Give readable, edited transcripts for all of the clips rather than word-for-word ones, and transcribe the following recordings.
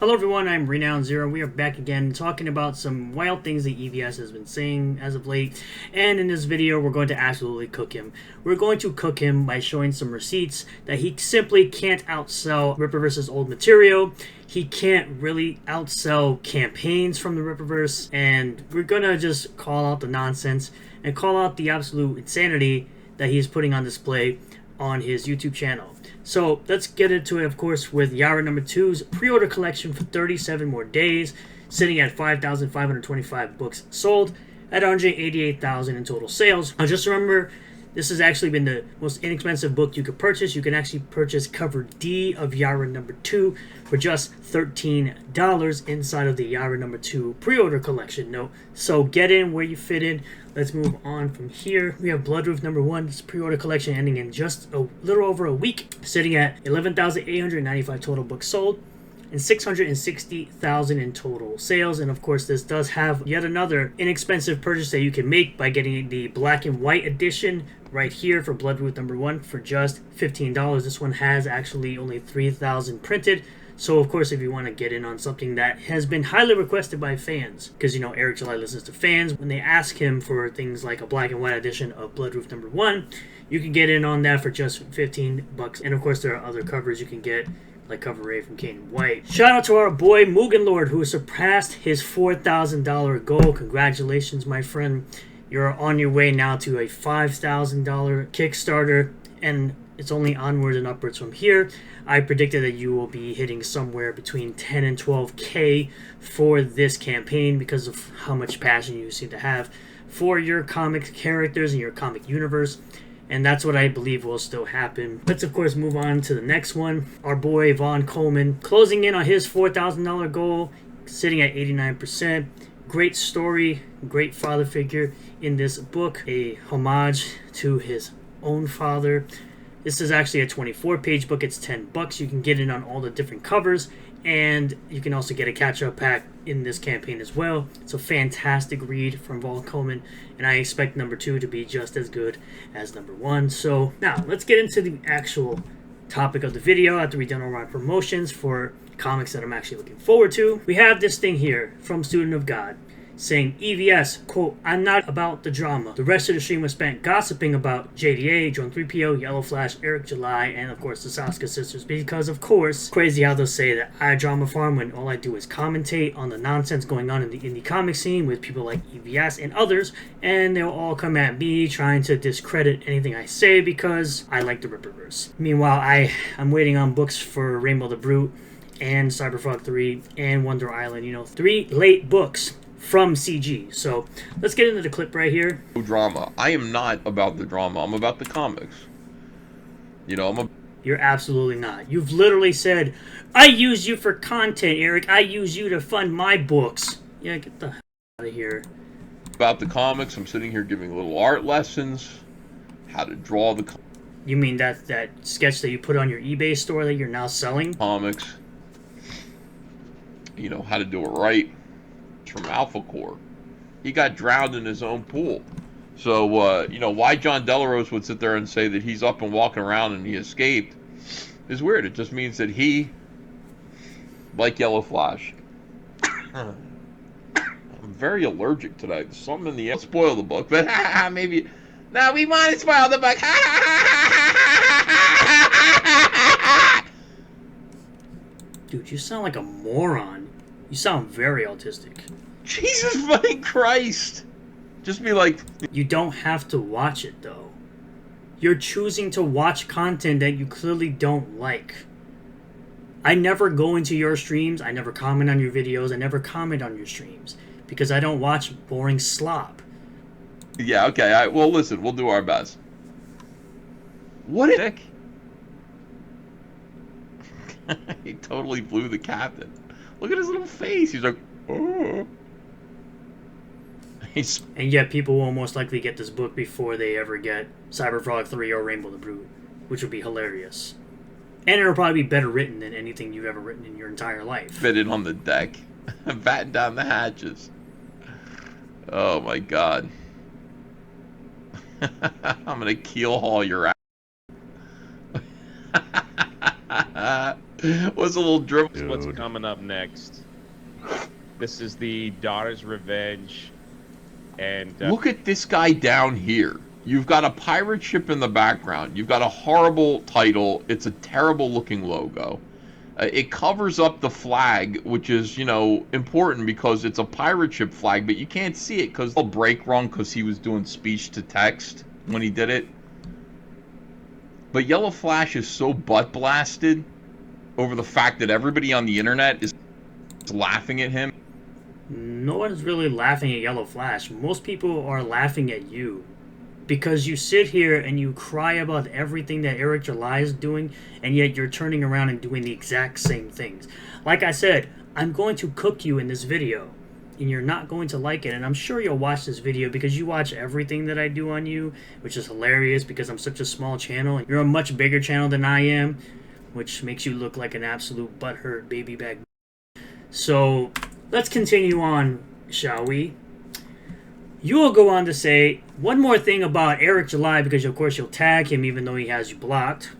Hello everyone, I'm Renown Zero. We are back again talking about some wild things that EvS has been saying as of late. And in this video, we're going to absolutely cook him. We're going to cook him by showing some receipts that he simply can't outsell Rippaverse's old material. He can't really outsell campaigns from the Rippaverse. And we're going to just call out the nonsense and call out the absolute insanity that he's putting on display on his YouTube channel. So let's get into it, of course, with Yara number 2's pre-order collection for 37 more days, sitting at 5,525 books sold at 188,000 in total sales. Now just remember, this has actually been the most inexpensive book you could purchase. You can actually purchase cover D of Yara number 2 for just $13 inside of the Yara number 2 pre-order collection note. So get in where you fit in. Let's move on from here. We have Bloodroof number 1's pre-order collection ending in just a little over a week, sitting at 11,895 total books sold and 660,000 in total sales. And of course, this does have yet another inexpensive purchase that you can make by getting the black and white edition right here for Bloodroof number 1 for just $15. This one has actually only 3,000 printed. So, of course, if you want to get in on something that has been highly requested by fans, because, you know, Eric July listens to fans, when they ask him for things like a black and white edition of Bloodroof number 1, you can get in on that for just 15 bucks. And, of course, there are other covers you can get, like cover A from Kane White. Shout out to our boy Mugen Lord, who surpassed his $4,000 goal. Congratulations, my friend. You're on your way now to a $5,000 Kickstarter, and it's only onwards and upwards from here. I predicted that you will be hitting somewhere between 10 and 12K for this campaign because of how much passion you seem to have for your comic characters and your comic universe. And that's what I believe will still happen. Let's, of course, move on to the next one. Our boy Vaughn Coleman closing in on his $4,000 goal, sitting at 89%. Great story, great father figure in this book. A homage to his own father. This is actually a 24-page book. It's 10 bucks. You can get in on all the different covers, and you can also get a catch-up pack in this campaign as well. It's a fantastic read from Vaughn Coleman, and I expect number 2 to be just as good as number 1. So now let's get into the actual topic of the video after we've done all our promotions for comics that I'm actually looking forward to. We have this thing here from Student of God, saying, EvS, quote, I'm not about the drama. The rest of the stream was spent gossiping about JDA, Drone 3PO, Yellow Flash, Eric July, and of course the Saska sisters. Because of course, crazy how they'll say that I drama farm when all I do is commentate on the nonsense going on in the indie comic scene with people like EvS and others, and they'll all come at me trying to discredit anything I say because I like the Rippaverse. Meanwhile, I'm waiting on books for Rainbow the Brute and Cyberfrog 3 and Wonder Island, you know, 3 late books from CG. So let's get into the clip right here. No drama. I am not about the drama. I'm about the comics. You know, You're absolutely not. You've literally said, I use you for content, Eric. I use you to fund my books. Yeah, get the hell out of here. About the comics. I'm sitting here giving little art lessons, how to draw the You mean that sketch that you put on your eBay store that you're now selling? comics. You know, how to do it right. From Alpha Core. He got drowned in his own pool. So, you know, why John Delarose would sit there and say that he's up and walking around and he escaped is weird. It just means that he, like Yellow Flash, I'm very allergic today. There's something in the air. Spoil the book, but maybe. No, we want to spoil the book. Dude, you sound like a moron. You sound very autistic. Jesus fucking Christ. Just be like... You don't have to watch it, though. You're choosing to watch content that you clearly don't like. I never go into your streams. I never comment on your videos. I never comment on your streams. Because I don't watch boring slop. Yeah, okay. Well, listen. We'll do our best. What a... He totally blew the captain. Look at his little face. He's like, oh. And yet people will most likely get this book before they ever get Cyberfrog 3 or Rainbow the Brute, which would be hilarious. And it'll probably be better written than anything you've ever written in your entire life. Fitted on the deck. Batten down the hatches. Oh my god. I'm gonna keel haul your ass. Was a little dribble. This is what's coming up next. This is the Daughter's Revenge. And look at this guy down here. You've got a pirate ship in the background. You've got a horrible title. It's a terrible looking logo. It covers up the flag, which is, you know, important because it's a pirate ship flag, but you can't see it because it'll break wrong because he was doing speech to text when he did it. But Yellow Flash is so butt blasted over the fact that everybody on the internet is laughing at him. No one's really laughing at Yellow Flash. Most people are laughing at you. Because you sit here and you cry about everything that Eric July is doing, and yet you're turning around and doing the exact same things. Like I said, I'm going to cook you in this video, and you're not going to like it. And I'm sure you'll watch this video because you watch everything that I do on you, which is hilarious because I'm such a small channel. You're a much bigger channel than I am, which makes you look like an absolute butthurt baby bag. So let's continue on, shall we? You will go on to say one more thing about Eric July because of course you'll tag him even though he has you blocked.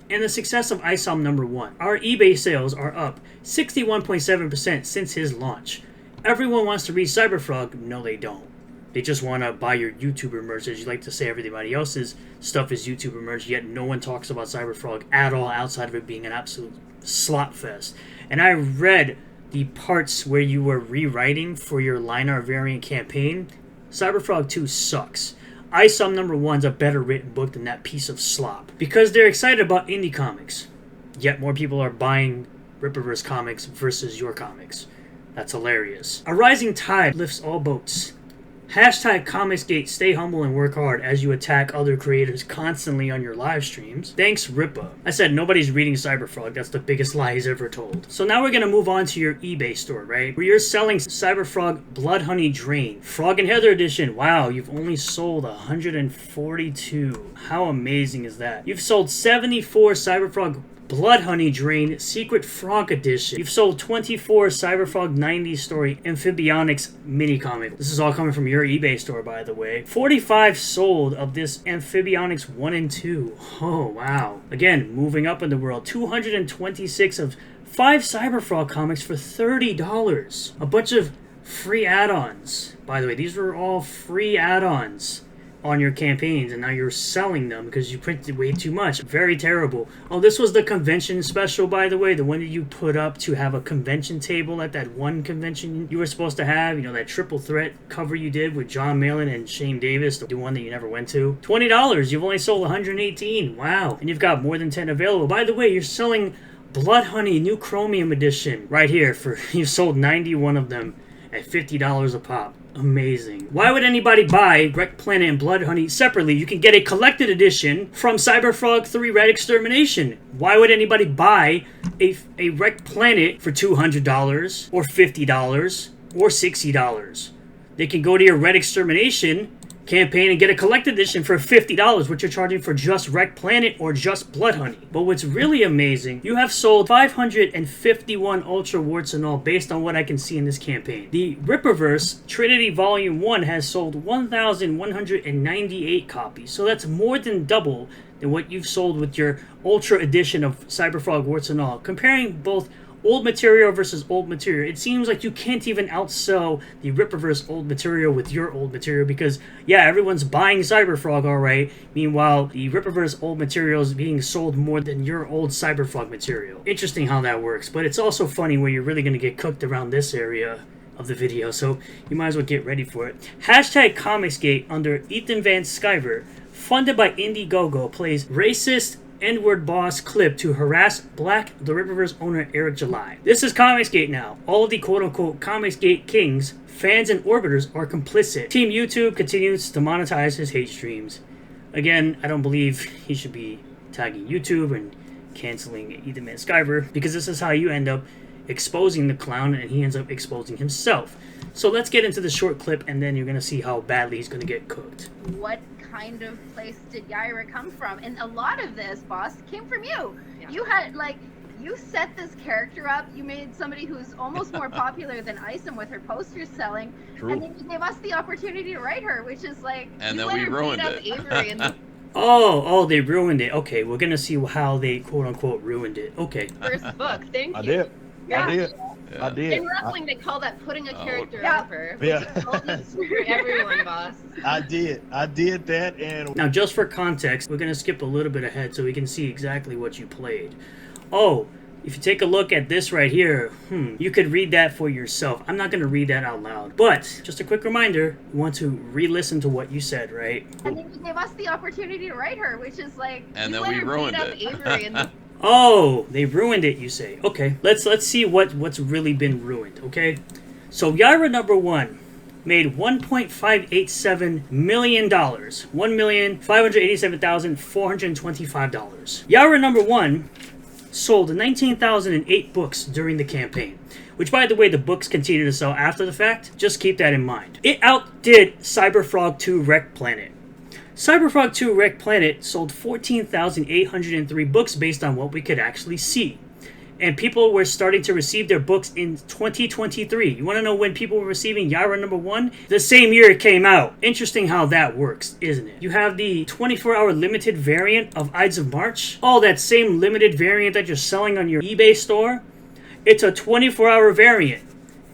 And the success of ISOM #1. Our eBay sales are up 61.7% since his launch. Everyone wants to read Cyberfrog. No, they don't. They just want to buy your YouTuber merch. As you like to say, everybody else's stuff is YouTuber merch, yet no one talks about Cyberfrog at all outside of it being an absolute slot fest. And I read the parts where you were rewriting for your Linar variant campaign. Cyberfrog 2 sucks. ISOM #1's a better written book than that piece of slop. Because they're excited about indie comics. Yet more people are buying Rippaverse comics versus your comics. That's hilarious. A rising tide lifts all boats. Hashtag Comicsgate, stay humble and work hard as you attack other creators constantly on your live streams. Thanks, Rippa. I said nobody's reading Cyberfrog. That's the biggest lie he's ever told. So now we're going to move on to your eBay store, right? Where you're selling Cyberfrog Blood Honey Drain. Frog and Heather Edition. Wow, you've only sold 142. How amazing is that? You've sold 74 Cyberfrog Blood Honey Drain Secret Frog Edition. You've sold 24 Cyberfrog 90s Story Amphibionics mini comic. This is all coming from your eBay store, by the way. 45 sold of this Amphibionics 1 and 2. Oh, wow. Again, moving up in the world. 226 of 5 Cyberfrog comics for $30. A bunch of free add-ons. By the way, these were all free add-ons on your campaigns, and now you're selling them because you printed way too much. Very terrible. Oh, this was the convention special, by the way, the one that you put up to have a convention table at that one convention you were supposed to have, you know, that triple threat cover you did with John Malin and Shane Davis, the one that you never went to. $20. You've only sold 118. Wow. And you've got more than 10 available. By the way, you're selling Blood Honey New Chromium Edition right here for you've sold 91 of them at $50 a pop. Amazing. Why would anybody buy Wreck Planet and Blood Honey separately? You can get a collected edition from Cyberfrog 3 Red Extermination. Why would anybody buy a Wreck Planet for $200 or $50 or $60? They can go to your Red Extermination campaign and get a collected edition for $50, which you're charging for just Wreck Planet or just Blood Honey. But what's really amazing, you have sold 551 Ultra Warts and all based on what I can see in this campaign. The Rippaverse Trinity Volume 1 has sold 1,198 copies, so that's more than double than what you've sold with your Ultra Edition of Cyberfrog Warts and all. Comparing both old material versus old material, it seems like you can't even outsell the Rippaverse old material with your old material because, yeah, everyone's buying Cyberfrog, alright. Meanwhile, the Rippaverse old material is being sold more than your old Cyberfrog material. Interesting how that works, but it's also funny where you're really going to get cooked around this area of the video, so you might as well get ready for it. Hashtag Comicsgate under Ethan Van Sciver, funded by Indiegogo, plays racist N-word boss clip to harass Black the Rippaverse owner Eric July. This is Comicsgate now. All of the quote-unquote Comicsgate kings, fans, and orbiters are complicit. Team YouTube continues to monetize his hate streams. Again, I don't believe he should be tagging YouTube and canceling Ethan Van Sciver because this is how you end up exposing the clown and he ends up exposing himself. So let's get into the short clip and then you're going to see how badly he's going to get cooked. What kind of place did Yaira come from? And a lot of this, boss, came from you. Yeah. You had, like, you set this character up. You made somebody who's almost more popular than Isom with her posters selling. True. And then you gave us the opportunity to write her, which is like, and then we ruined it. Avery and Oh, they ruined it. Okay, we're gonna see how they quote unquote ruined it. Okay. First book. Thank you. I did. Yeah. I did. Yeah. I did. In wrestling, they call that putting a character Yeah. over. Yeah. For everyone, boss. I did. I did that, and Now, just for context, we're gonna skip a little bit ahead so we can see exactly what you played. Oh, if you take a look at this right here, you could read that for yourself. I'm not gonna read that out loud, but just a quick reminder: you want to re-listen to what you said, right? And then you gave us the opportunity to write her, which is like. And you then let we her ruined beat up it. Avery in the Oh, they ruined it, you say. Okay, let's see what's really been ruined, okay? So Yaira number 1 made $1.587 million. $1,587,425. Yaira number 1 sold 19,008 books during the campaign. Which, by the way, the books continue to sell after the fact. Just keep that in mind. It outdid Cyberfrog 2 Wreck Planet. Cyberfrog 2 Wreck Planet sold 14,803 books based on what we could actually see. And people were starting to receive their books in 2023. You want to know when people were receiving Yaira number 1? The same year it came out. Interesting how that works, isn't it? You have the 24-hour limited variant of Ides of March. Oh, that same limited variant that you're selling on your eBay store. It's a 24-hour variant.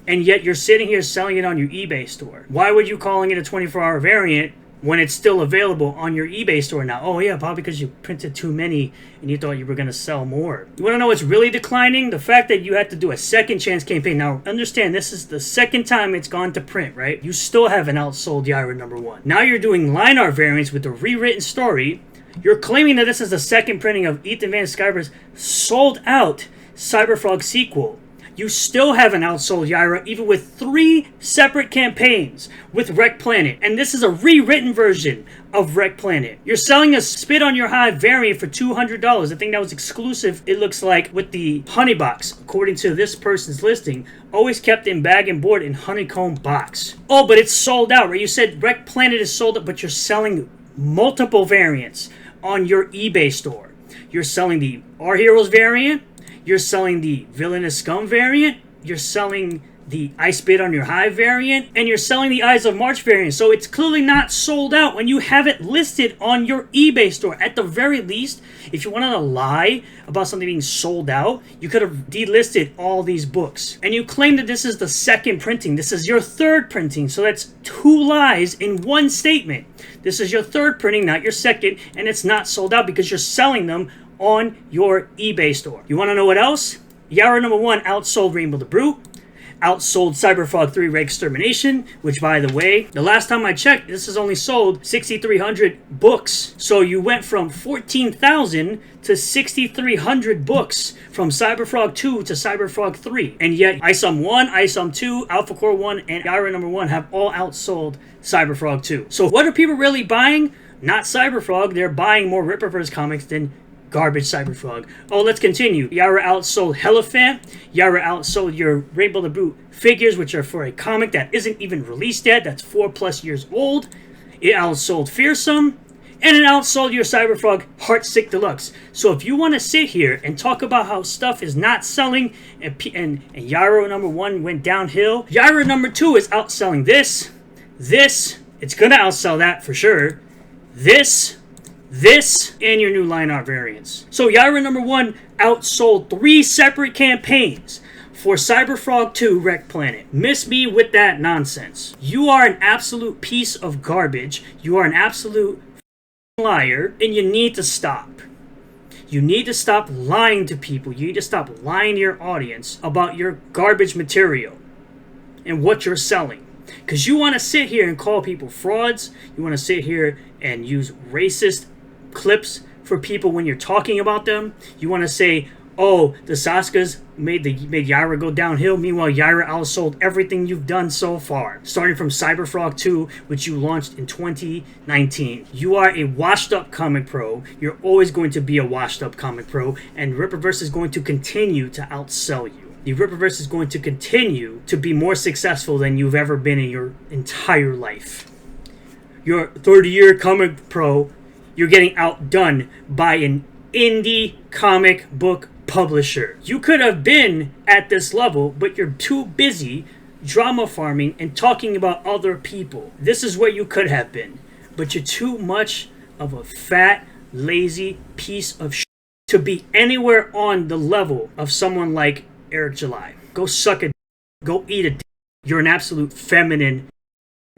And yet you're sitting here selling it on your eBay store. Why would you calling it a 24-hour variant when it's still available on your eBay store now? Oh yeah, probably because you printed too many and you thought you were going to sell more. You want to know what's really declining? The fact that you had to do a second chance campaign. Now understand, this is the second time it's gone to print, right? You still haven't outsold Yaira number 1. Now you're doing line art variants with the rewritten story. You're claiming that this is the second printing of Ethan Van Sciver's sold out Cyberfrog sequel. You still haven't outsold Yaira even with 3 separate campaigns with Wreck Planet. And this is a rewritten version of Wreck Planet. You're selling a Spit on Your Hive variant for $200. I think that was exclusive, it looks like, with the honey box, according to this person's listing. Always kept in bag and board in honeycomb box. Oh, but it's sold out, right? You said Wreck Planet is sold out, but you're selling multiple variants on your eBay store. You're selling the Our Heroes variant. You're selling the Villainous Scum variant, you're selling the I Spit on Your Hive variant, and you're selling the Eyes of March variant. So it's clearly not sold out when you have it listed on your eBay store. At the very least, if you wanted to lie about something being sold out, you could have delisted all these books. And you claim that this is the second printing. This is your third printing. So that's 2 lies in one statement. This is your third printing, not your second, and it's not sold out because you're selling them on your eBay store. You want to know what else? Yaira number 1 outsold Rainbow the Brute, outsold Cyberfrog 3 Red Extermination, which, by the way, the last time I checked, this has only sold 6,300 books. So you went from 14,000 to 6,300 books from Cyberfrog 2 to Cyberfrog 3. And yet, ISOM 1, ISOM 2, Alpha Core 1, and Yaira number 1 have all outsold Cyberfrog 2. So what are people really buying? Not Cyberfrog. They're buying more Rippaverse comics than garbage Cyberfrog. Oh, let's continue. Yaira outsold Hierophant. Yaira outsold your Rainbow the Brute figures, which are for a comic that isn't even released yet. That's 4+ years old. It outsold Fearsome. And it outsold your Cyberfrog Heartsick Deluxe. So if you want to sit here and talk about how stuff is not selling and Yaira number 1 went downhill, Yaira number 2 is outselling this. It's going to outsell that for sure. This, and your new line art variants. So Yaira number 1 outsold 3 separate campaigns for Cyberfrog 2 Wreck Planet. Miss me with that nonsense. You are an absolute piece of garbage. You are an absolute liar, and you need to stop. You need to stop lying to people. You need to stop lying to your audience about your garbage material and what you're selling. Because you want to sit here and call people frauds. You want to sit here and use racist clips for people when you're talking about them. You want to say, oh, the Saskas made Yaira go downhill. Meanwhile, Yaira outsold everything you've done so far. Starting from Cyberfrog 2, which you launched in 2019. You are a washed up comic pro. You're always going to be a washed up comic pro. And Rippaverse is going to continue to outsell you. The Rippaverse is going to continue to be more successful than you've ever been in your entire life. You're 30-year comic pro. You're getting outdone by an indie comic book publisher. You could have been at this level, but you're too busy drama farming and talking about other people. This is where you could have been, but you're too much of a fat, lazy piece of shit to be anywhere on the level of someone like Eric July. Go suck a d. Go eat a d. You're an absolute feminine.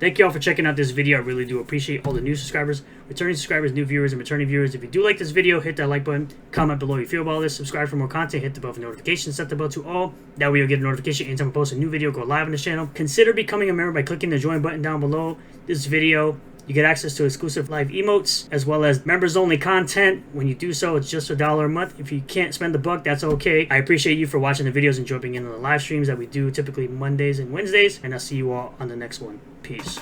Thank you all for checking out this video. I really do appreciate all the new subscribers, returning subscribers, new viewers, and returning viewers. If you do like this video, hit that like button, comment below how you feel about this, subscribe for more content, hit the bell for notifications, set the bell to all. That way you'll get a notification anytime I post a new video, go live on the channel. Consider becoming a member by clicking the join button down below this video. You get access to exclusive live emotes, as well as members-only content. When you do so, it's just $1 a month. If you can't spend the buck, that's okay. I appreciate you for watching the videos and jumping in on the live streams that we do typically Mondays and Wednesdays, and I'll see you all on the next one. Peace.